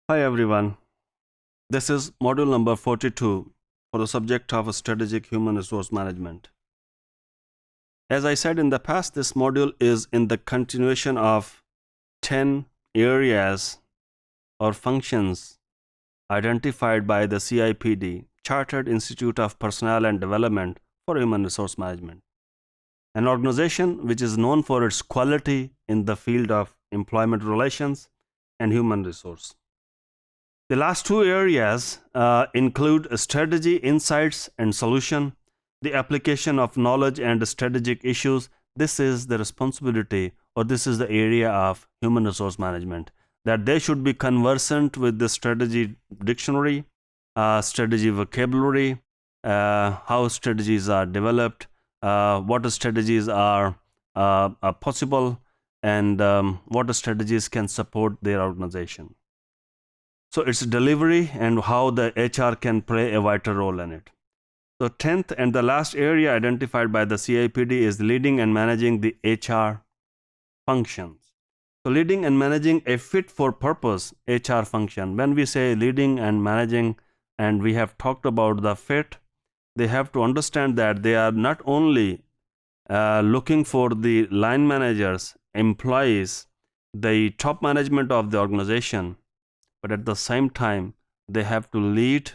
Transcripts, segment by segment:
Hi everyone. This is module number 42 for the subject of strategic human resource management. As I said in the past, this module is in the continuation of 10 areas or functions identified by the Cipd, Chartered Institute of Personnel and Development for Human Resource Management, an organization which is known for its quality in the field of employment relations and human resource. The last two areas include strategy, insights, and solution, the application of knowledge and strategic issues. This is the responsibility, or this is the area of human resource management, that they should be conversant with the strategy dictionary, strategy vocabulary, how strategies are developed, what strategies are possible, and what strategies can support their organization. So it's delivery and how the HR can play a vital role in it. So 10th and the last area identified by the Cipd is leading and managing the HR functions. So leading and managing a fit for purpose HR function. When we say leading and managing, and we have talked about the fit, they have to understand that they are not only looking for the line managers, employees, the top management of the organization, but at the same time, they have to lead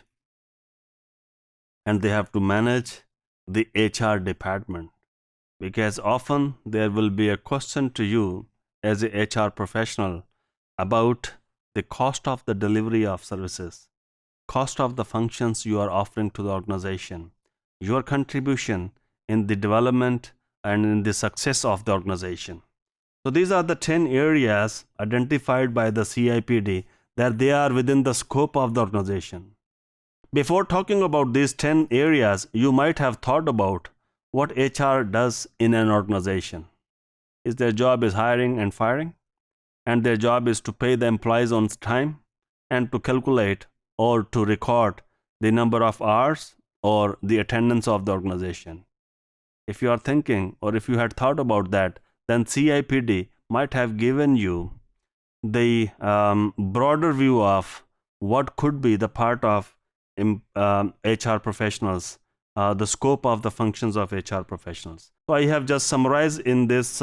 and they have to manage the HR department, because often there will be a question to you as a HR professional about the cost of the delivery of services, cost of the functions you are offering to the organization, your contribution in the development and in the success of the organization. So these are the 10 areas identified by the Cipd that they are within the scope of the organization. Before talking about these 10 areas, you might have thought about what HR does in an organization. Is their job is hiring and firing, and their job is to pay the employees on time and to calculate or to record the number of hours or the attendance of the organization. If you are thinking, or if you had thought about that, then Cipd might have given you the broader view of what could be the part of HR professionals, the scope of the functions of HR professionals. So I have just summarized in this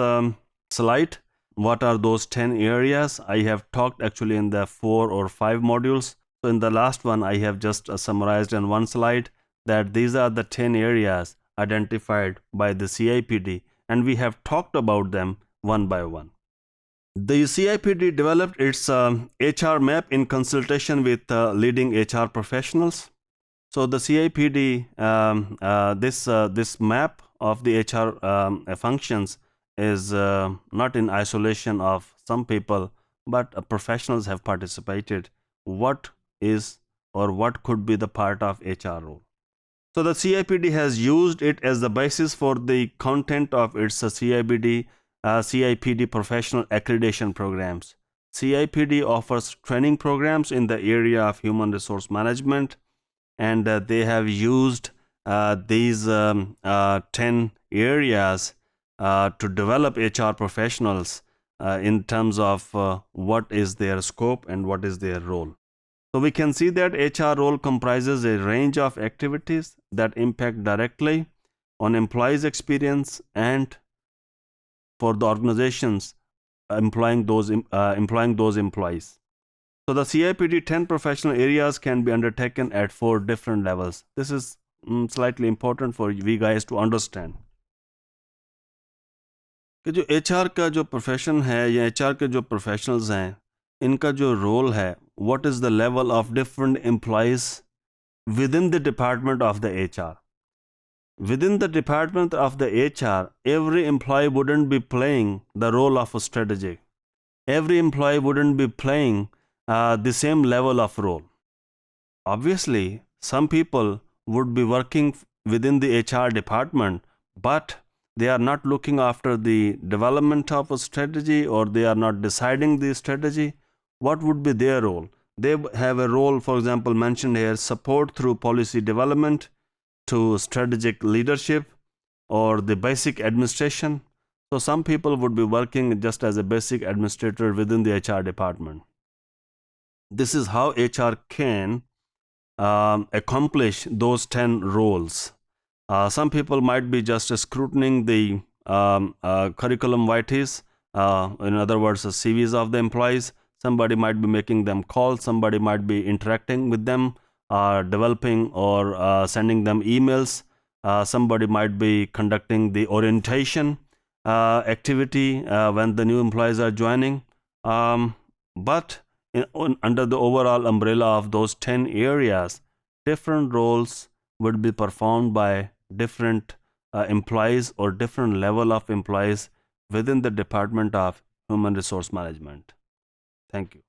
slide what are those 10 areas. I have talked actually in the 4 or 5 modules. So in the last one, I have just summarized in one slide that these are the 10 areas identified by the Cipd, and we have talked about them one by one. The Cipd developed its HR map in consultation with leading HR professionals. So the Cipd, this map of the HR functions is not in isolation of some people, but professionals have participated. What is or what could be the part of HR role? So the Cipd has used it as the basis for the content of its Cipd professional accreditation programs. Cipd offers training programs in the area of human resource management, and they have used these 10 areas to develop HR professionals in terms of what is their scope and what is their role. So we can see that HR role comprises a range of activities that impact directly on employees' experience and for the organizations employing those employees. So the Cipd 10 professional areas can be undertaken at 4 different levels. This is slightly important for we guys to understand. कि जो HR का जो profession है या HR के जो professionals हैं, इनका जो रोल है, what is the level of different employees within the department of the HR. Within the department of the HR, every employee wouldn't be playing the role of a strategy. Every employee wouldn't be playing the same level of role. Obviously, some people would be working within the HR department, but they are not looking after the development of a strategy, or they are not deciding the strategy. What would be their role? They have a role, for example, mentioned here, support through policy development to strategic leadership or the basic administration. So some people would be working just as a basic administrator within the HR department. this is how HR can accomplish those 10 roles. Some people might be just scrutinizing the curriculum vitae, in other words, the CVs of the employees. Somebody might be making them calls, somebody might be interacting with them, developing or sending them emails. Somebody might be conducting the orientation activity when the new employees are joining. But under the overall umbrella of those 10 areas, different roles would be performed by different employees or different level of employees within the Department of Human Resource Management. Thank you.